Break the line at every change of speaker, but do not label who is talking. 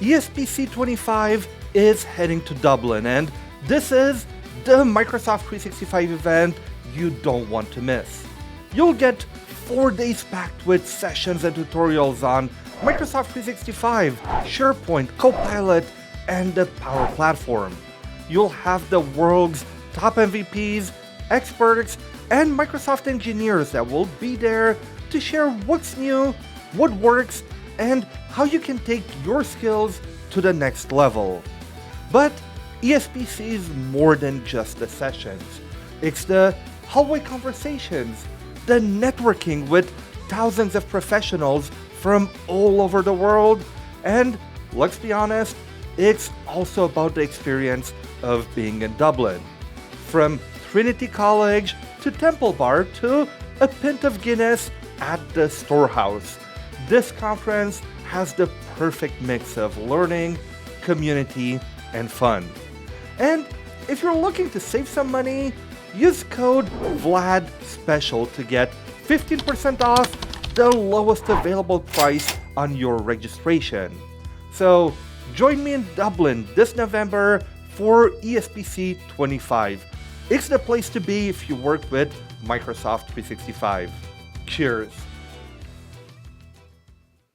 ESPC25 is heading to Dublin, and this is the Microsoft 365 event you don't want to miss. You'll get 4 days packed with sessions and tutorials on Microsoft 365, SharePoint, Copilot, and the Power Platform. You'll have the world's top MVPs, experts, and Microsoft engineers that will be there to share what's new, what works, and how you can take your skills to the next level. But ESPC is more than just the sessions. It's the hallway conversations, the networking with thousands of professionals from all over the world, and let's be honest, it's also about the experience of being in Dublin. From Trinity College to Temple Bar to a pint of Guinness at the Storehouse, this conference has the perfect mix of learning, community, and fun. And if you're looking to save some money, use code VLADSPECIAL to get 15% off the lowest available price on your registration. So join me in Dublin this November for ESPC 25. It's the place to be if you work with Microsoft 365. Cheers!